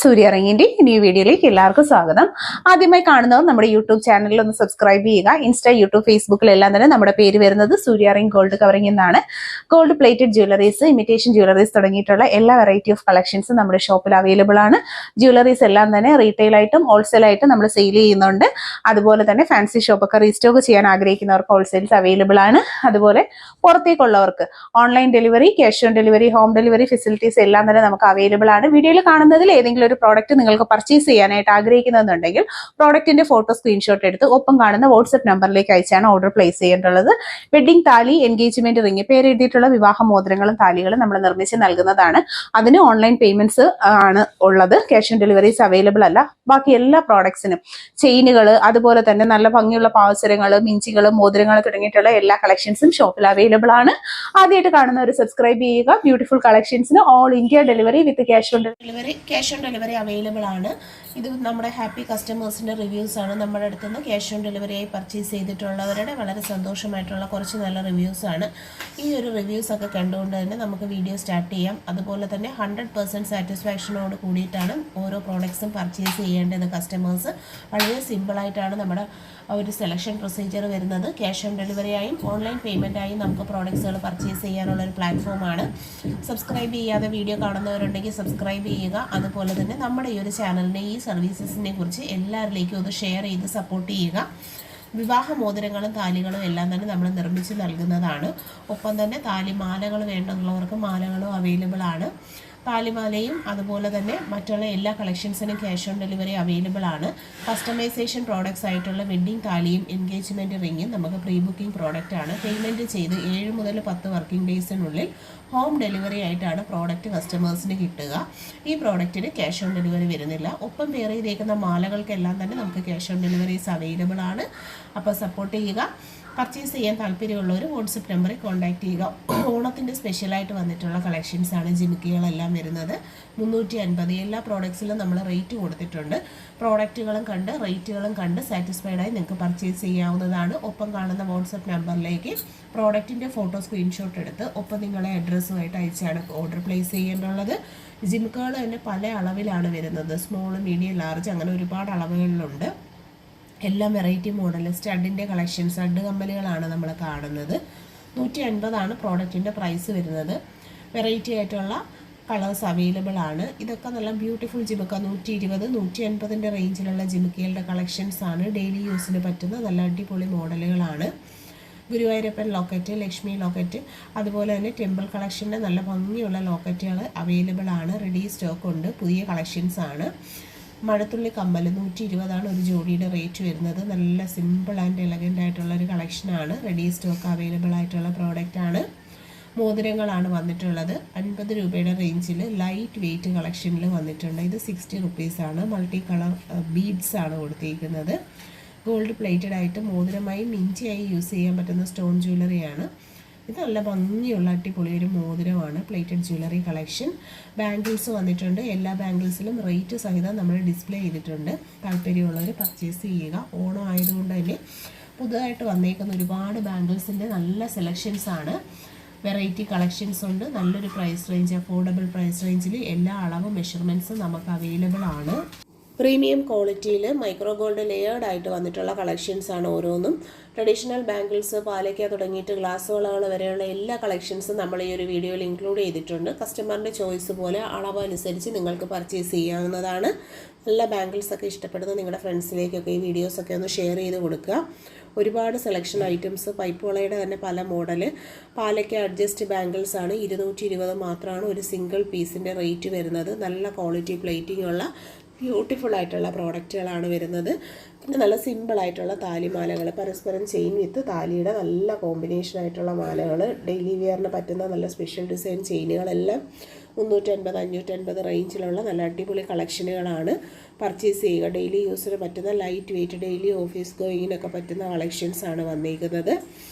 സൂര്യ റിങ്ങിന്റെ ന്യൂ വീഡിയോയിലേക്ക് എല്ലാവർക്കും സ്വാഗതം. ആദ്യമായി കാണുന്നവർ നമ്മുടെ യൂട്യൂബ് ചാനലിൽ ഒന്ന് സബ്സ്ക്രൈബ് ചെയ്യുക. ഇൻസ്റ്റ, യൂട്യൂബ്, ഫേസ്ബുക്കിലെല്ലാം തന്നെ നമ്മുടെ പേര് വരുന്നത് സൂര്യ റിംഗ് ഗോൾഡ് കവറിംഗ് എന്നാണ്. Gold plated jewelleries, imitation jewelleries തുടങ്ങിയിട്ടുള്ള എല്ലാ വെറൈറ്റി ഓഫ് കളക്ഷൻസും നമ്മുടെ ഷോപ്പിൽ അവൈലബിൾ ആണ്. ജ്വല്ലറീസ് എല്ലാം തന്നെ റീറ്റെയിൽ ആയിട്ടും ഹോൾസെയിൽ ആയിട്ടും നമ്മൾ സെയിൽ ചെയ്യുന്നുണ്ട്. അതുപോലെ തന്നെ ഫാൻസി ഷോപ്പൊക്കെ റീസ്റ്റോക്ക് ചെയ്യാൻ ആഗ്രഹിക്കുന്നവർക്ക് ഹോൾസെയിൽസ് അവൈലബിൾ ആണ്. അതുപോലെ പുറത്തേക്കുള്ളവർക്ക് online delivery, cash on delivery, home delivery facilities എല്ലാം തന്നെ നമുക്ക് അവൈലബിൾ ആണ്. വീഡിയോയിൽ കാണുന്നതിൽ ഏതെങ്കിലും ഒരു പ്രോഡക്റ്റ് നിങ്ങൾക്ക് പർച്ചേസ് ചെയ്യാനായിട്ട് ആഗ്രഹിക്കുന്നുണ്ടെങ്കിൽ പ്രോഡക്റ്റിന്റെ ഫോട്ടോ സ്ക്രീൻഷോട്ട് എടുത്ത് ഒപ്പം കാണുന്ന വാട്സ്ആപ്പ് നമ്പറിലേക്ക് അയച്ചാണ് ഓർഡർ പ്ലേസ് ചെയ്യേണ്ടത്. വെഡിങ് താലി, എൻഗേജ്മെന്റ് റിംഗ്, പേര് എഴുതിയിട്ടുള്ള വിവാഹ മോതിരങ്ങളും താലികളും നമ്മൾ നിർമ്മിച്ച് നൽകുന്നതാണ്. അതിന് ഓൺലൈൻ പേയ്മെന്റ്സ് ആണ് ഉള്ളത്. ക്യാഷ് ഓൺ ഡെലിവറീസ് അവൈലബിൾ അല്ല. ബാക്കി എല്ലാ പ്രോഡക്ട്സിനും ചെയിനുകൾ, അതുപോലെ തന്നെ നല്ല ഭംഗിയുള്ള പാവസരങ്ങൾ, മിഞ്ചികൾ, മോതിരങ്ങൾ തുടങ്ങിയിട്ടുള്ള എല്ലാ കളക്ഷൻസും ഷോപ്പിൽ അവൈലബിൾ ആണ്. ആദ്യമായിട്ട് കാണുന്നവർ സബ്സ്ക്രൈബ് ചെയ്യുക. ബ്യൂട്ടിഫുൾ കളക്ഷൻസിന് all India delivery with cash on delivery available ആണ്. ഇത് നമ്മുടെ ഹാപ്പി കസ്റ്റമേഴ്സിന്റെ റിവ്യൂസ് ആണ്. നമ്മുടെ അടുത്ത് നിന്ന് ക്യാഷ് ഓൺ ഡെലിവറിയായി പർച്ചേസ് ചെയ്തിട്ടുള്ളവരുടെ വളരെ സന്തോഷമായിട്ടുള്ള കുറച്ച് നല്ല റിവ്യൂസ് ആണ്. ഈ ഒരു റിവ്യൂസ് ഒക്കെ കണ്ടുകൊണ്ട് തന്നെ നമുക്ക് വീഡിയോ സ്റ്റാർട്ട് ചെയ്യാം. അതുപോലെ തന്നെ 100% സാറ്റിസ്ഫാക്ഷനോട് കൂടിയിട്ടാണ് ഓരോ പ്രോഡക്ട്സും പർച്ചേസ് ചെയ്യേണ്ടത്. കസ്റ്റമേഴ്സ് വളരെ സിമ്പിളായിട്ടാണ് നമ്മുടെ ഒരു സെലക്ഷൻ പ്രൊസീജിയർ വരുന്നത്. ക്യാഷ് ഓൺ ഡെലിവറിയായും ഓൺലൈൻ പേയ്മെൻറ്റായും നമുക്ക് പ്രോഡക്ട്സുകൾ പർച്ചേസ് ചെയ്യാനുള്ള ഒരു പ്ലാറ്റ്ഫോമാണ്. സബ്സ്ക്രൈബ് ചെയ്യാതെ വീഡിയോ കാണുന്നവരുണ്ടെങ്കിൽ സബ്സ്ക്രൈബ് ചെയ്യുക. അതുപോലെ തന്നെ നമ്മുടെ ഈ ഒരു ചാനലിൻ്റെ ഈ സർവീസസിനെ കുറിച്ച് എല്ലാവരിലേക്കും ഒന്ന് ഷെയർ ചെയ്ത് സപ്പോർട്ട് ചെയ്യുക. വിവാഹ മോതിരങ്ങളും താലികളും എല്ലാം തന്നെ നമ്മൾ നിർമ്മിച്ച് നൽകുന്നതാണ്. ഒപ്പം തന്നെ താലിമാലകൾ വേണ്ടുന്നവർക്ക് മാലകളും അവൈലബിൾ ആണ്. താലിമാലയും അതുപോലെ തന്നെ മറ്റുള്ള എല്ലാ കളക്ഷൻസിനും ക്യാഷ് ഓൺ ഡെലിവറി അവൈലബിൾ ആണ്. കസ്റ്റമൈസേഷൻ പ്രോഡക്ട്സ് ആയിട്ടുള്ള വെഡ്ഡിംഗ് താലിയും എൻഗേജ്മെൻറ്റ് റിങ്ങും നമുക്ക് പ്രീ ബുക്കിംഗ് പ്രോഡക്റ്റ് ആണ്. പേയ്മെൻറ്റ് ചെയ്ത് 7 മുതൽ 10 വർക്കിംഗ് ഡേയ്സിനുള്ളിൽ ഹോം ഡെലിവറി ആയിട്ടാണ് പ്രോഡക്റ്റ് കസ്റ്റമേഴ്സിന് കിട്ടുക. ഈ പ്രോഡക്റ്റിന് ക്യാഷ് ഓൺ ഡെലിവറി വരുന്നില്ല. ഒപ്പം പെയർ ചെയ്തേക്കുന്ന മാലകൾക്കെല്ലാം തന്നെ നമുക്ക് ക്യാഷ് ഓൺ ഡെലിവറീസ് അവൈലബിൾ ആണ്. അപ്പോൾ സപ്പോർട്ട് ചെയ്യുക. പർച്ചേസ് ചെയ്യാൻ താല്പര്യമുള്ളവർ വാട്സപ്പ് നമ്പറിൽ കോൺടാക്ട് ചെയ്യുക. ഓണത്തിൻ്റെ സ്പെഷ്യലായിട്ട് വന്നിട്ടുള്ള കളക്ഷൻസാണ് ജിമിക്കികളെല്ലാം വരുന്നത്. 350 എല്ലാ പ്രോഡക്ട്സിലും നമ്മൾ റേറ്റ് കൊടുത്തിട്ടുണ്ട്. പ്രോഡക്റ്റുകളും കണ്ട് റേറ്റുകളും കണ്ട് സാറ്റിസ്ഫൈഡായി നിങ്ങൾക്ക് പർച്ചേസ് ചെയ്യാവുന്നതാണ്. ഒപ്പം കാണുന്ന വാട്സപ്പ് നമ്പറിലേക്ക് പ്രോഡക്റ്റിൻ്റെ ഫോട്ടോ സ്ക്രീൻഷോട്ട് എടുത്ത് ഒപ്പം നിങ്ങളെ അഡ്രസ്സുമായിട്ട് അയച്ചാണ് ഓർഡർ പ്ലേസ് ചെയ്യേണ്ടുള്ളത്. ജിമിക്കുകൾ തന്നെ പല അളവിലാണ് വരുന്നത്. സ്മോൾ, മീഡിയം, ലാർജ് അങ്ങനെ ഒരുപാട് അളവുകളിലുണ്ട്. എല്ലാം വെറൈറ്റി മോഡൽ സ്റ്റഡിൻ്റെ കളക്ഷൻ, സ്റ്റഡ് കമ്മലുകളാണ് നമ്മൾ കാണുന്നത്. 150 പ്രോഡക്റ്റിൻ്റെ പ്രൈസ് വരുന്നത്. വെറൈറ്റി ആയിട്ടുള്ള കളേഴ്സ് അവൈലബിൾ ആണ്. ഇതൊക്കെ നല്ല ബ്യൂട്ടിഫുൾ ജിമിക്ക 120, 150 റേഞ്ചിലുള്ള ജിമിക്കകളുടെ കളക്ഷൻസ് ആണ്. ഡെയിലി യൂസിന് പറ്റുന്ന നല്ല അടിപൊളി മോഡലുകളാണ്. ഗുരുവായൂരപ്പൻ ലോക്കറ്റ്, ലക്ഷ്മി ലോക്കറ്റ്, അതുപോലെ തന്നെ ടെമ്പിൾ കളക്ഷൻ്റെ നല്ല ഭംഗിയുള്ള ലോക്കറ്റുകൾ അവൈലബിൾ ആണ്. റെഡി സ്റ്റോക്ക് ഉണ്ട്. പുതിയ കളക്ഷൻസ് ആണ്. മഴത്തുള്ളി കമ്മൽ 120 ഒരു ജോഡിയുടെ റേറ്റ് വരുന്നത്. നല്ല സിമ്പിൾ ആൻഡ് എലഗൻ്റ് ആയിട്ടുള്ള ഒരു കളക്ഷനാണ്. റെഡി സ്റ്റോക്ക് അവൈലബിൾ ആയിട്ടുള്ള പ്രോഡക്റ്റാണ്. മോതിരങ്ങളാണ് വന്നിട്ടുള്ളത്. 50 രൂപയുടെ റേഞ്ചിൽ ലൈറ്റ് വെയ്റ്റ് കളക്ഷനിൽ വന്നിട്ടുണ്ട്. ഇത് 60 റുപ്പീസാണ്. മൾട്ടി കളർ ബീഡ്സ് ആണ് കൊടുത്തിരിക്കുന്നത്. ഗോൾഡ് പ്ലേറ്റഡ് ആയിട്ട് മോതിരമായി മിഞ്ചിയായി യൂസ് ചെയ്യാൻ പറ്റുന്ന സ്റ്റോൺ ജ്വല്ലറിയാണ്. ഇത് നല്ല ഭംഗിയുള്ള അടിപൊളി ഒരു മോതിരമാണ്. Plated jewellery collection. ബാംഗിൾസ് വന്നിട്ടുണ്ട്. എല്ലാ ബാംഗിൾസിലും റേറ്റ് സഹിതം നമ്മൾ ഡിസ്പ്ലേ ചെയ്തിട്ടുണ്ട്. താല്പര്യമുള്ളവർ പർച്ചേസ് ചെയ്യുക. ഓണം ആയതുകൊണ്ട് തന്നെ പുതുതായിട്ട് വന്നേക്കുന്ന ഒരുപാട് ബാംഗിൾസിൻ്റെ നല്ല സെലക്ഷൻസ് ആണ്. വെറൈറ്റി കളക്ഷൻസ് ഉണ്ട്. നല്ലൊരു പ്രൈസ് റേഞ്ച്, അഫോർഡബിൾ പ്രൈസ് റേഞ്ചിൽ എല്ലാ അളവും മെഷർമെൻറ്റ്സും നമുക്ക് അവൈലബിൾ ആണ്. പ്രീമിയം ക്വാളിറ്റിയിൽ മൈക്രോ ഗോൾഡ് ലെയേർഡ് ആയിട്ട് വന്നിട്ടുള്ള കളക്ഷൻസ് ആണ് ഓരോന്നും. ട്രഡീഷണൽ ബാംഗിൾസ്, പാലയ്ക്ക തുടങ്ങിയിട്ട് ഗ്ലാസ് വളകൾ വരെയുള്ള എല്ലാ കളക്ഷൻസും നമ്മൾ ഈ ഒരു വീഡിയോയിൽ ഇൻക്ലൂഡ് ചെയ്തിട്ടുണ്ട്. കസ്റ്റമറിൻ്റെ ചോയ്സ് പോലെ അളവ് അനുസരിച്ച് നിങ്ങൾക്ക് പർച്ചേസ് ചെയ്യാവുന്നതാണ്. നല്ല ബാംഗിൾസൊക്കെ ഇഷ്ടപ്പെടുന്ന നിങ്ങളുടെ ഫ്രണ്ട്സിലേക്കൊക്കെ ഈ വീഡിയോസൊക്കെ ഒന്ന് ഷെയർ ചെയ്ത് കൊടുക്കുക. ഒരുപാട് സെലക്ഷൻ ഐറ്റംസ്, പൈപ്പ് വളയുടെ തന്നെ പല മോഡൽ. പാലയ്ക്ക അഡ്ജസ്റ്റ് ബാംഗിൾസ് ആണ്. 220 മാത്രമാണ് ഒരു സിംഗിൾ പീസിൻ്റെ റേറ്റ് വരുന്നത്. നല്ല ക്വാളിറ്റി പ്ലേറ്റിംഗ് ഉള്ള ബ്യൂട്ടിഫുൾ ആയിട്ടുള്ള പ്രോഡക്റ്റുകളാണ് വരുന്നത്. പിന്നെ നല്ല സിമ്പിളായിട്ടുള്ള താലിമാലകൾ, പരസ്പരം ചെയിൻ വിത്ത് താലിയുടെ നല്ല കോമ്പിനേഷൻ ആയിട്ടുള്ള മാലകൾ, ഡെയിലി വെയറിന് പറ്റുന്ന നല്ല സ്പെഷ്യൽ ഡിസൈൻ ചെയിനുകളെല്ലാം 350, 550 റേഞ്ചിലുള്ള നല്ല അടിപൊളി കളക്ഷനുകളാണ്. പർച്ചേസ് ചെയ്യുക. ഡെയിലി യൂസിന് പറ്റുന്ന ലൈറ്റ് വെയ്റ്റ്, ഡെയിലി ഓഫീസ് ഗോയിങ്ങിനൊക്കെ പറ്റുന്ന കളക്ഷൻസാണ് വന്നിരിക്കുന്നത്.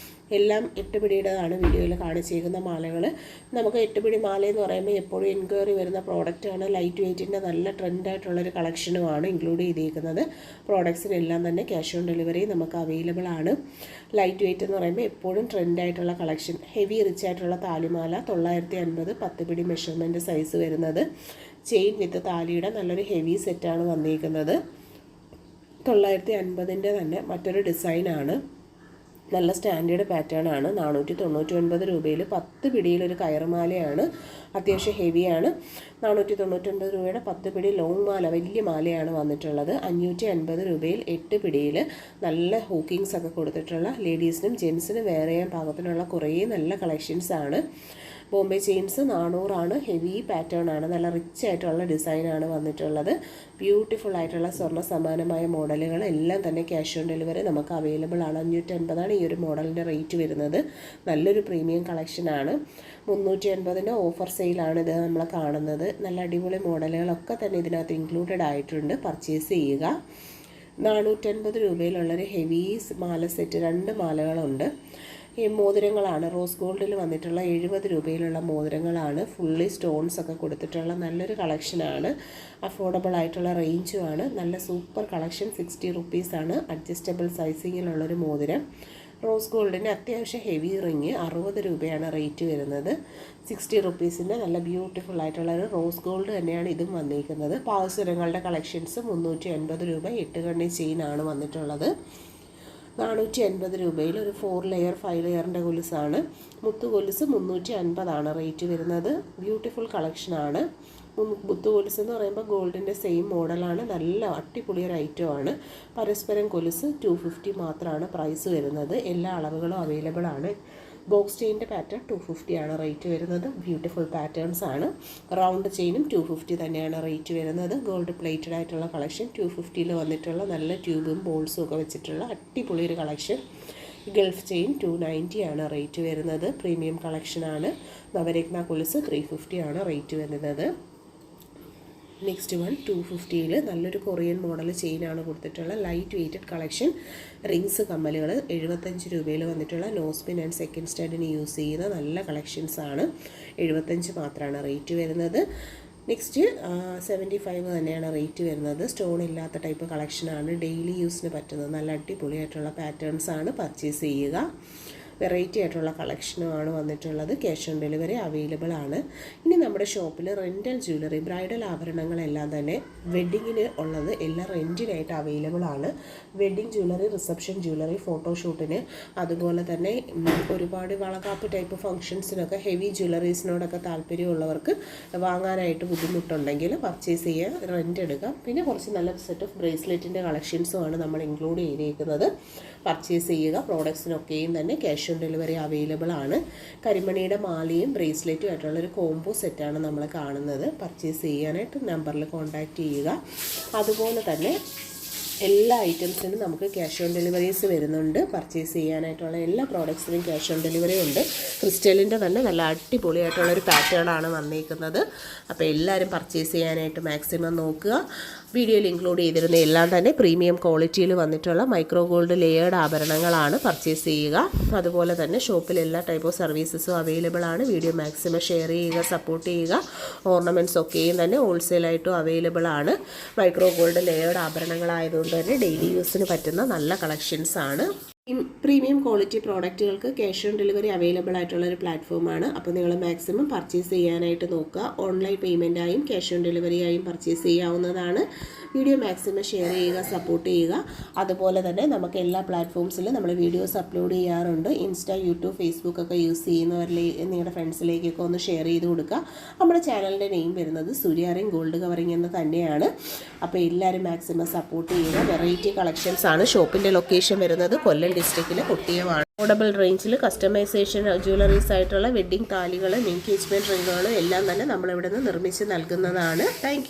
എല്ലാം 8 പിടിയുടേതാണ് വീഡിയോയിൽ കാണിച്ചിരിക്കുന്ന മാലകൾ. നമുക്ക് 8 പിടി മാല എന്ന് പറയുമ്പോൾ എപ്പോഴും എൻക്വയറി വരുന്ന പ്രോഡക്റ്റാണ്. ലൈറ്റ് വെയ്റ്റിൻ്റെ നല്ല ട്രെൻഡായിട്ടുള്ളൊരു കളക്ഷനുമാണ് ഇൻക്ലൂഡ് ചെയ്തിരിക്കുന്നത്. പ്രോഡക്ട്സിനെല്ലാം തന്നെ ക്യാഷ് ഓൺ ഡെലിവറി നമുക്ക് അവൈലബിൾ ആണ്. ലൈറ്റ് വെയ്റ്റ് എന്ന് പറയുമ്പോൾ എപ്പോഴും ട്രെൻഡായിട്ടുള്ള കളക്ഷൻ. ഹെവി റിച്ച് ആയിട്ടുള്ള താലിമാല 950 10 പിടി മെഷർമെൻറ്റ് സൈസ് വരുന്നത്. ചെയിൻ വിത്ത് താലിയുടെ നല്ലൊരു ഹെവി സെറ്റാണ് വന്നിരിക്കുന്നത്. 950 തന്നെ മറ്റൊരു ഡിസൈനാണ്. നല്ല സ്റ്റാൻഡേർഡ് പാറ്റേൺ ആണ്. 499 രൂപയിൽ 10 പിടിയിലൊരു കയറുമാലയാണ്. അത്യാവശ്യം ഹെവിയാണ്. 499 രൂപയുടെ 10 പിടി ലോങ് മാല, വലിയ മാലയാണ് വന്നിട്ടുള്ളത്. 550 രൂപയിൽ 8 പിടിയിൽ നല്ല ഹൂക്കിങ്സ് ഒക്കെ കൊടുത്തിട്ടുള്ള ലേഡീസിനും ജെൻസിനും വെയർ ചെയ്യാൻ പാകത്തിനുള്ള കുറേ നല്ല കളക്ഷൻസാണ്. ബോംബെ ചെയിൻസ് 400 ആണ്. ഹെവി പാറ്റേൺ ആണ്. നല്ല റിച്ച് ആയിട്ടുള്ള ഡിസൈനാണ് വന്നിട്ടുള്ളത്. ബ്യൂട്ടിഫുൾ ആയിട്ടുള്ള സ്വർണ്ണ സമാനമായ മോഡലുകൾ എല്ലാം തന്നെ ക്യാഷ് ഓൺ ഡെലിവറി നമുക്ക് അവൈലബിൾ ആണ്. 550 ഈ ഒരു മോഡലിൻ്റെ റേറ്റ് വരുന്നത്. നല്ലൊരു പ്രീമിയം കളക്ഷനാണ്. 380 ഓഫർ സെയിലാണ് ഇത് നമ്മൾ കാണുന്നത്. നല്ല അടിപൊളി മോഡലുകളൊക്കെ തന്നെ ഇതിനകത്ത് ഇൻക്ലൂഡഡ് ആയിട്ടുണ്ട്. പർച്ചേസ് ചെയ്യുക. 450 രൂപയിലുള്ളൊരു ഹെവി മാല സെറ്റ്, 2 മാലകളുണ്ട്. ഈ മോതിരങ്ങളാണ് റോസ് ഗോൾഡിൽ വന്നിട്ടുള്ള 70 രൂപയിലുള്ള മോതിരങ്ങളാണ്. ഫുള്ളി സ്റ്റോൺസ് ഒക്കെ കൊടുത്തിട്ടുള്ള നല്ലൊരു കളക്ഷനാണ്. അഫോർഡബിൾ ആയിട്ടുള്ള റേഞ്ചുമാണ്. നല്ല സൂപ്പർ കളക്ഷൻ. 60 റുപ്പീസാണ്. അഡ്ജസ്റ്റബിൾ സൈസിങ്ങിലുള്ളൊരു മോതിരം. റോസ് ഗോൾഡിന് അത്യാവശ്യം ഹെവി റിങ് 60 രൂപയാണ് റേറ്റ് വരുന്നത്. 60 റുപ്പീസിൻ്റെ നല്ല ബ്യൂട്ടിഫുൾ ആയിട്ടുള്ള ഒരു റോസ് ഗോൾഡ് തന്നെയാണ് ഇതും വന്നിരിക്കുന്നത്. പാവസുരങ്ങളുടെ കളക്ഷൻസ് 380 രൂപ. 8 കണ്ണി ചെയിനാണ് വന്നിട്ടുള്ളത്. 480 രൂപയിൽ ഒരു 4 ലെയർ 5 ലെയറിൻ്റെ കൊലുസാണ്. മുത്തു കൊലുസ് 350 റേറ്റ് വരുന്നത്. ബ്യൂട്ടിഫുൾ കളക്ഷനാണ്. മുത്തു കൊലുസ് എന്ന് പറയുമ്പോൾ ഗോൾഡിൻ്റെ സെയിം മോഡലാണ്. നല്ല അടിപൊളി ഒരു ഐറ്റമാണ്. പരസ്പരം കൊലുസ് 250 മാത്രമാണ് പ്രൈസ് വരുന്നത്. എല്ലാ അളവുകളും അവൈലബിൾ ആണ്. ബോക്സ് ചെയിൻ്റെ പാറ്റേൺ 250 ആണ് റേറ്റ് വരുന്നത്. ബ്യൂട്ടിഫുൾ പാറ്റേൺസ് ആണ്. റൗണ്ട് ചെയിനും 250 തന്നെയാണ് റേറ്റ് വരുന്നത്. ഗോൾഡ് പ്ലേറ്റഡ് ആയിട്ടുള്ള കളക്ഷൻ 250 വന്നിട്ടുള്ള നല്ല ട്യൂബും ബോൾസും ഒക്കെ വെച്ചിട്ടുള്ള അടിപൊളി ഒരു കളക്ഷൻ. ഗൾഫ് ചെയിൻ 290 ആണ് റേറ്റ് വരുന്നത്. പ്രീമിയം കളക്ഷനാണ്. നവരത്ന കൊലുസ് 350 ആണ് റേറ്റ് വരുന്നത്. നെക്സ്റ്റ് വൺ 250 നല്ലൊരു കൊറിയൻ മോഡൽ ചെയിനാണ് കൊടുത്തിട്ടുള്ള ലൈറ്റ് വെയ്റ്റഡ് കളക്ഷൻ. റിങ്സ് കമ്മലുകൾ 75 രൂപയിൽ വന്നിട്ടുള്ള നോസ്പിൻ ആൻഡ് സെക്കൻഡ് സ്റ്റാൻഡിന് യൂസ് ചെയ്യുന്ന നല്ല കളക്ഷൻസാണ്. 75 മാത്രമാണ് റേറ്റ് വരുന്നത്. നെക്സ്റ്റ് 75 തന്നെയാണ് റേറ്റ് വരുന്നത്. സ്റ്റോൺ ഇല്ലാത്ത ടൈപ്പ് കളക്ഷനാണ്. ഡെയിലി യൂസിന് പറ്റുന്നത് നല്ല അടിപൊളിയായിട്ടുള്ള പാറ്റേൺസാണ്. പർച്ചേസ് ചെയ്യുക. വെറൈറ്റി ആയിട്ടുള്ള കളക്ഷനുമാണ് വന്നിട്ടുള്ളത്. ക്യാഷ് ഓൺ ഡെലിവറി അവൈലബിൾ ആണ്. ഇനി നമ്മുടെ ഷോപ്പിൽ റെൻ്റൽ ജ്വല്ലറി, ബ്രൈഡൽ ആഭരണങ്ങളെല്ലാം തന്നെ വെഡ്ഡിങ്ങിന് ഉള്ളത് എല്ലാം റെൻറ്റിനായിട്ട് അവൈലബിൾ ആണ്. വെഡ്ഡിങ് ജ്വല്ലറി, റിസപ്ഷൻ ജ്വല്ലറി, ഫോട്ടോഷൂട്ടിന്, അതുപോലെ തന്നെ ഒരുപാട് വളകാപ്പ് ടൈപ്പ് ഫംഗ്ഷൻസിനൊക്കെ ഹെവി ജ്വല്ലറീസിനോടൊക്കെ താല്പര്യമുള്ളവർക്ക് വാങ്ങാനായിട്ട് ബുദ്ധിമുട്ടുണ്ടെങ്കിൽ പർച്ചേസ് ചെയ്യുക, റെൻ്റ് എടുക്കാം. പിന്നെ കുറച്ച് നല്ല സെറ്റ് ഓഫ് ബ്രേസ്ലെറ്റിൻ്റെ കളക്ഷൻസുമാണ് നമ്മൾ ഇൻക്ലൂഡ് ചെയ്തിരിക്കുന്നത്. പർച്ചേസ് ചെയ്യുക. പ്രോഡക്ട്സിനൊക്കെയും തന്നെ ക്യാഷ് ഓൺ ഡെലിവറി അവൈലബിൾ ആണ്. കരിമണിയുടെ മാലയും ബ്രേസ്ലെറ്റും ആയിട്ടുള്ളൊരു കോംബോ സെറ്റാണ് നമ്മൾ കാണുന്നത്. പർച്ചേസ് ചെയ്യാനായിട്ട് നമ്പറിൽ കോൺടാക്റ്റ് ചെയ്യുക. അതുപോലെ തന്നെ എല്ലാ ഐറ്റംസിനും നമുക്ക് ക്യാഷ് ഓൺ ഡെലിവറീസ് വരുന്നുണ്ട്. പർച്ചേസ് ചെയ്യാനായിട്ടുള്ള എല്ലാ പ്രോഡക്ട്സിനും ക്യാഷ് ഓൺ ഡെലിവറി ഉണ്ട്. ക്രിസ്റ്റലിൻ്റെ തന്നെ നല്ല അടിപൊളിയായിട്ടുള്ളൊരു പാറ്റേൺ ആണ് വന്നിരിക്കുന്നത്. അപ്പോൾ എല്ലാവരും പർച്ചേസ് ചെയ്യാനായിട്ട് മാക്സിമം നോക്കുക. വീഡിയോയിൽ ഇൻക്ലൂഡ് ചെയ്തിരുന്ന എല്ലാം തന്നെ പ്രീമിയം ക്വാളിറ്റിയിൽ വന്നിട്ടുള്ള മൈക്രോ ഗോൾഡ് ലെയേർഡ് ആഭരണങ്ങളാണ്. പർച്ചേസ് ചെയ്യുക. അതുപോലെ തന്നെ ഷോപ്പിൽ എല്ലാ ടൈപ്പ് ഓഫ് സർവീസസും അവൈലബിൾ ആണ്. വീഡിയോ മാക്സിമം ഷെയർ ചെയ്യുക, സപ്പോർട്ട് ചെയ്യുക. ഓർണമെൻറ്റ്സ് ഒക്കെയും തന്നെ ഹോൾസെയിലായിട്ടും അവൈലബിൾ ആണ്. മൈക്രോ ഗോൾഡ് ലെയേർഡ് ആഭരണങ്ങളായതുകൊണ്ട് തന്നെ ഡെയിലി യൂസിന് പറ്റുന്ന നല്ല കളക്ഷൻസ് ആണ്. പ്രീമിയം ക്വാളിറ്റി പ്രോഡക്റ്റുകൾക്ക് ക്യാഷ് ഓൺ ഡെലിവറി അവൈലബിൾ ആയിട്ടുള്ളൊരു പ്ലാറ്റ്ഫോമാണ്. അപ്പോൾ നിങ്ങൾ മാക്സിമം പർച്ചേസ് ചെയ്യാനായിട്ട് നോക്കുക. ഓൺലൈൻ പേയ്മെൻറ്റായും ക്യാഷ് ഓൺ ഡെലിവറിയായും പർച്ചേസ് ചെയ്യാവുന്നതാണ്. വീഡിയോ മാക്സിമം ഷെയർ ചെയ്യുക, സപ്പോർട്ട് ചെയ്യുക. അതുപോലെ തന്നെ നമുക്ക് എല്ലാ പ്ലാറ്റ്ഫോംസിലും നമ്മൾ വീഡിയോസ് അപ്ലോഡ് ചെയ്യാറുണ്ട്. ഇൻസ്റ്റ, യൂട്യൂബ്, ഫേസ്ബുക്ക് ഒക്കെ യൂസ് ചെയ്യുന്നവരിലേക്ക് നിങ്ങളുടെ ഫ്രണ്ട്സിലേക്കൊക്കെ ഒന്ന് ഷെയർ ചെയ്ത് കൊടുക്കുക. നമ്മുടെ ചാനലിൻ്റെ നെയിം വരുന്നത് സൂര്യാറിംഗ് ഗോൾഡ് കവറിംഗ് എന്ന് തന്നെയാണ്. അപ്പോൾ എല്ലാവരും മാക്സിമം സപ്പോർട്ട് ചെയ്യുക. വെറൈറ്റി കളക്ഷൻസ് ആണ്. ഷോപ്പിൻ്റെ ലൊക്കേഷൻ വരുന്നത് കൊല്ലം ഡിസ്ട്രിക്റ്റിലെ കൊട്ടിയമാണ്. അഫോർഡബിൾ റേഞ്ചിൽ കസ്റ്റമൈസേഷൻ ജ്വല്ലറീസ് ആയിട്ടുള്ള വെഡ്ഡിംഗ് താലികൾ, എൻഗേജ്മെൻറ്റ് റിങ്ങുകൾ എല്ലാം തന്നെ നമ്മളിവിടെ നിന്ന് നിർമ്മിച്ച് നൽകുന്നതാണ്. Thank you.